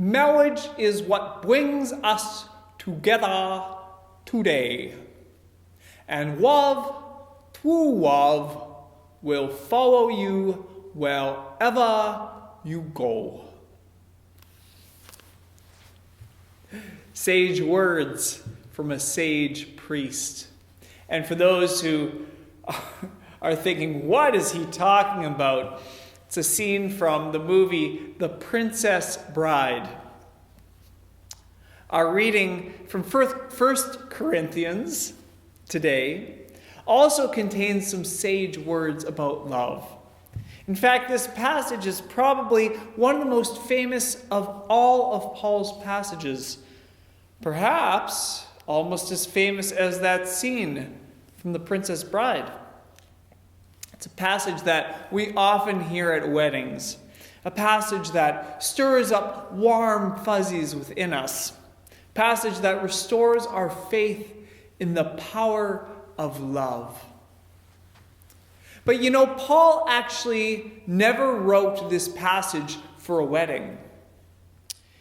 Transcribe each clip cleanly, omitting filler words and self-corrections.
Marriage is what brings us together today. And love, true love, will follow you wherever you go. Sage words from a sage priest. And for those who are thinking, what is he talking about? It's a scene from the movie The Princess Bride. Our reading from 1 Corinthians today also contains some sage words about love. In fact, this passage is probably one of the most famous of all of Paul's passages. Perhaps almost as famous as that scene from The Princess Bride. It's a passage that we often hear at weddings. A passage that stirs up warm fuzzies within us. A passage that restores our faith in the power of love. But you know, Paul actually never wrote this passage for a wedding.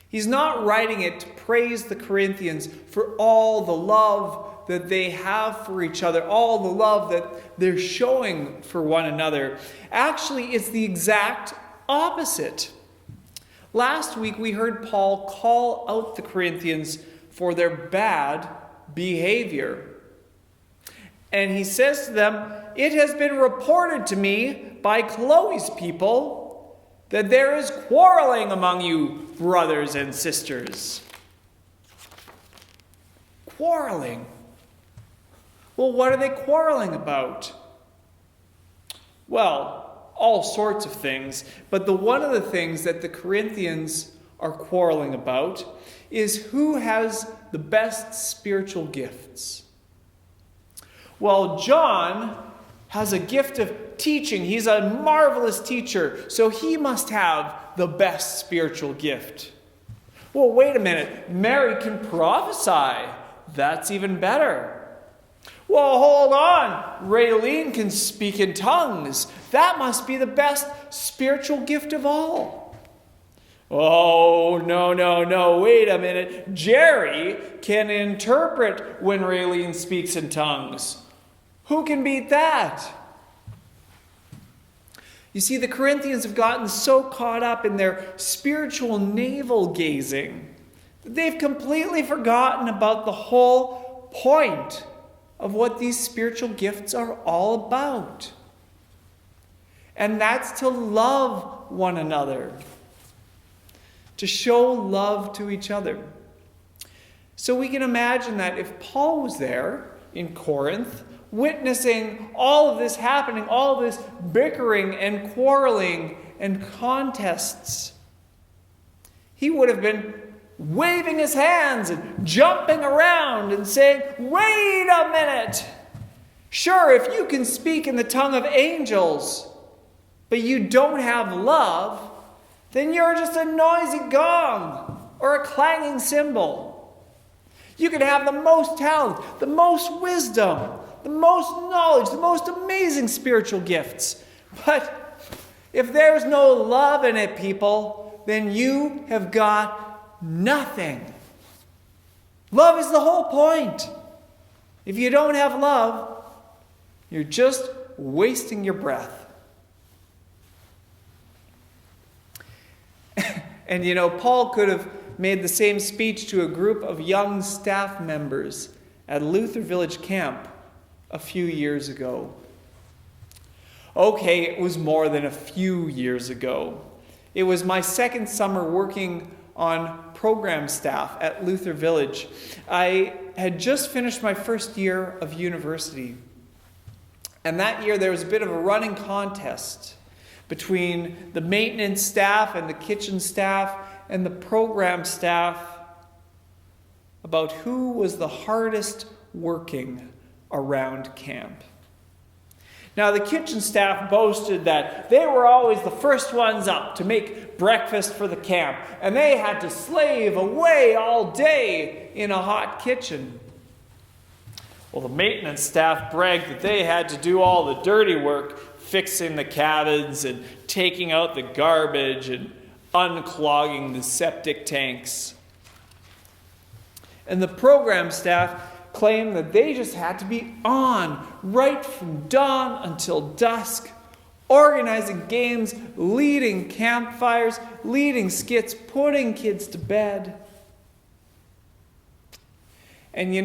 He's not writing it to praise the Corinthians for all the love that they have for each other, all the love that they're showing for one another. Actually, it's the exact opposite. Last week, we heard Paul call out the Corinthians for their bad behavior. And he says to them, "It has been reported to me by Chloe's people that there is quarreling among you, brothers and sisters." Quarreling. Well, what are they quarreling about? Well, all sorts of things. But one of the things that the Corinthians are quarreling about is who has the best spiritual gifts. Well, John has a gift of teaching. He's a marvelous teacher, so he must have the best spiritual gift. Well, wait a minute. Mary can prophesy. That's even better. Well, hold on. Raylene can speak in tongues. That must be the best spiritual gift of all. Oh, no. Wait a minute. Jerry can interpret when Raylene speaks in tongues. Who can beat that? You see, the Corinthians have gotten so caught up in their spiritual navel-gazing that they've completely forgotten about the whole point of what these spiritual gifts are all about. And that's to love one another. To show love to each other. So we can imagine that if Paul was there in Corinth, witnessing all of this happening, all of this bickering and quarreling and contests, he would have been waving his hands and jumping around and saying, "Wait a minute! Sure, if you can speak in the tongue of angels, but you don't have love, then you're just a noisy gong or a clanging cymbal. You can have the most talent, the most wisdom, the most knowledge, the most amazing spiritual gifts. But if there's no love in it, people, then you have got nothing." Love is the whole point. If you don't have love, you're just wasting your breath. And you know, Paul could have made the same speech to a group of young staff members at Luther Village Camp a few years ago. Okay, it was more than a few years ago. It was my second summer working on program staff at Luther Village. I had just finished my first year of university. And that year there was a bit of a running contest between the maintenance staff and the kitchen staff and the program staff about who was the hardest working around camp. Now, the kitchen staff boasted that they were always the first ones up to make breakfast for the camp, and they had to slave away all day in a hot kitchen. Well, the maintenance staff bragged that they had to do all the dirty work, fixing the cabins and taking out the garbage and unclogging the septic tanks. And the program staff claimed that they just had to be on right from dawn until dusk, organizing games, leading campfires, leading skits, putting kids to bed. And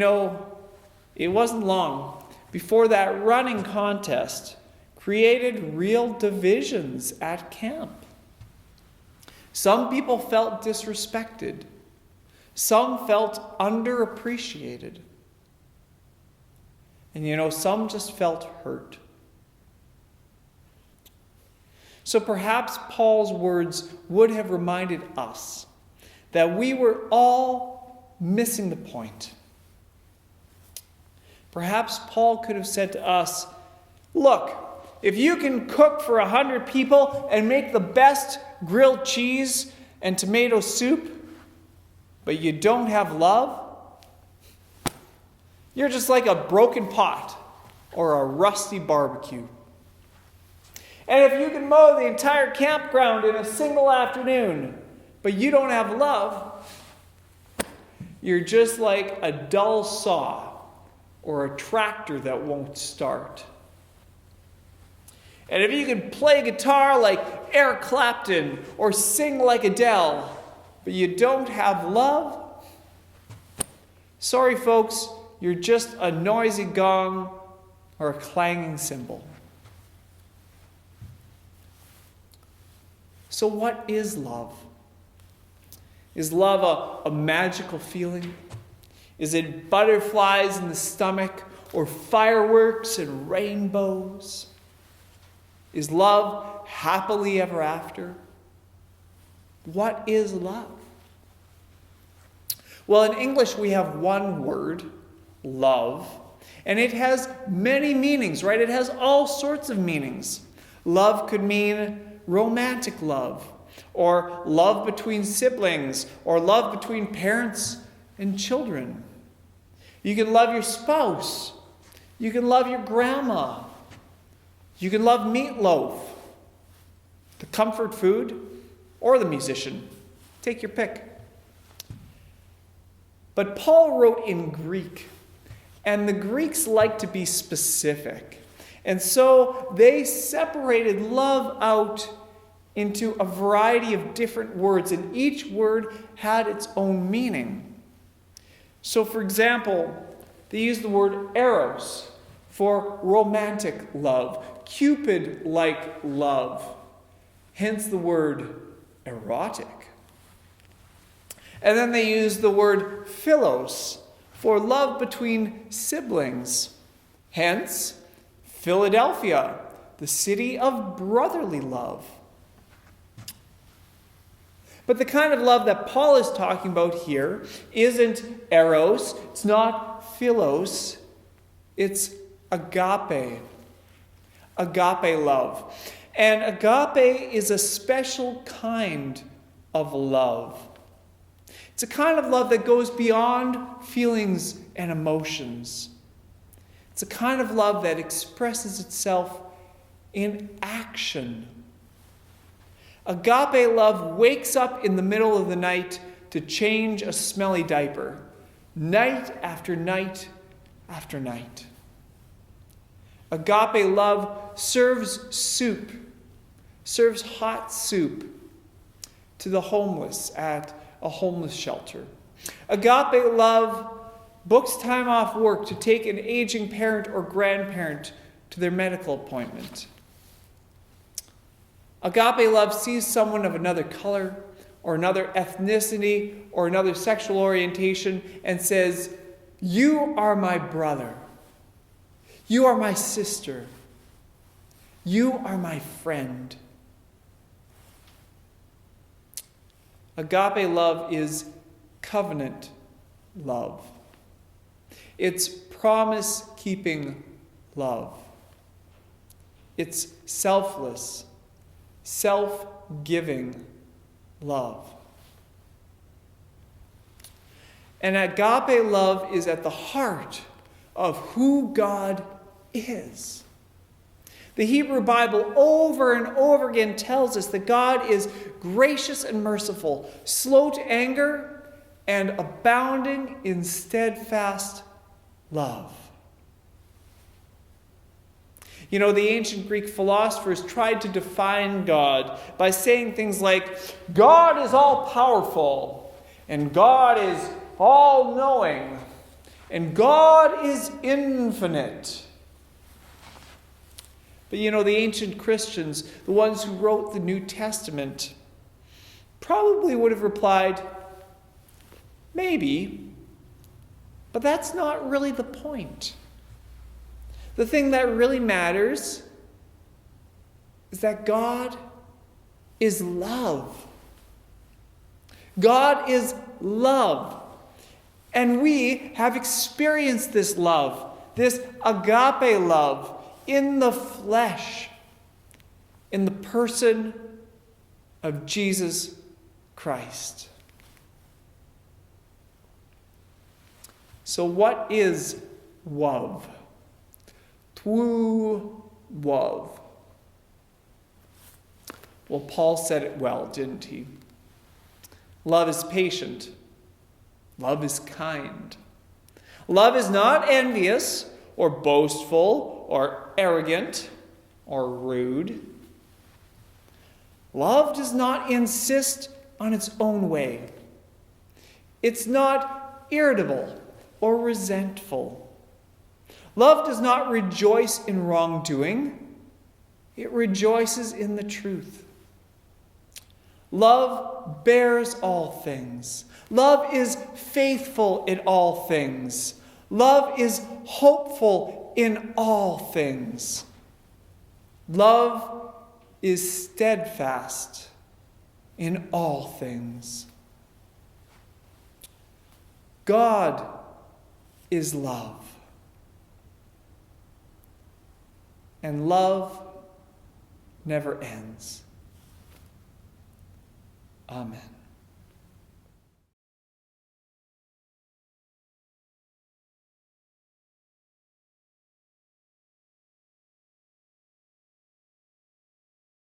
it wasn't long before that running contest created real divisions at camp. Some people felt disrespected. Some felt underappreciated. And some just felt hurt. So perhaps Paul's words would have reminded us that we were all missing the point. Perhaps Paul could have said to us, look, if you can cook for 100 people and make the best grilled cheese and tomato soup, but you don't have love, you're just like a broken pot or a rusty barbecue. And if you can mow the entire campground in a single afternoon, but you don't have love, you're just like a dull saw or a tractor that won't start. And if you can play guitar like Eric Clapton or sing like Adele, but you don't have love, sorry folks, you're just a noisy gong or a clanging cymbal. So what is love? Is love a magical feeling? Is it butterflies in the stomach or fireworks and rainbows? Is love happily ever after? What is love? Well, in English we have one word, love, and it has many meanings, right? It has all sorts of meanings. Love could mean romantic love, or love between siblings, or love between parents and children. You can love your spouse. You can love your grandma. You can love meatloaf, the comfort food, or the musician. Take your pick. But Paul wrote in Greek, and the Greeks like to be specific. And so they separated love out into a variety of different words, and each word had its own meaning. So, for example, they used the word eros for romantic love, Cupid-like love, hence the word erotic. And then they used the word philos for love between siblings, hence Philadelphia, the city of brotherly love. But the kind of love that Paul is talking about here isn't eros, it's not philos, it's agape. Agape love. And agape is a special kind of love. It's a kind of love that goes beyond feelings and emotions. It's a kind of love that expresses itself in action. Agape love wakes up in the middle of the night to change a smelly diaper, night after night after night. Agape love serves hot soup to the homeless at a homeless shelter. Agape love books time off work to take an aging parent or grandparent to their medical appointment. Agape love sees someone of another color or another ethnicity or another sexual orientation and says, "You are my brother. You are my sister. You are my friend." Agape love is covenant love. It's promise-keeping love. It's selfless, self-giving love. And agape love is at the heart of who God is. The Hebrew Bible over and over again tells us that God is gracious and merciful, slow to anger, and abounding in steadfast love. You know, the ancient Greek philosophers tried to define God by saying things like, God is all-powerful, and God is all-knowing, and God is infinite. But you know, the ancient Christians, the ones who wrote the New Testament, probably would have replied, maybe, but that's not really the point. The thing that really matters is that God is love. God is love. And we have experienced this love, this agape love, in the flesh, in the person of Jesus Christ. So what is love? True love. Well, Paul said it well, didn't he? Love is patient. Love is kind. Love is not envious or boastful or arrogant or rude. Love does not insist on its own way. It's not irritable or resentful. Love does not rejoice in wrongdoing. It rejoices in the truth. Love bears all things. Love is faithful in all things. Love is hopeful in all things. Love is steadfast in all things. God is love. And love never ends. Amen.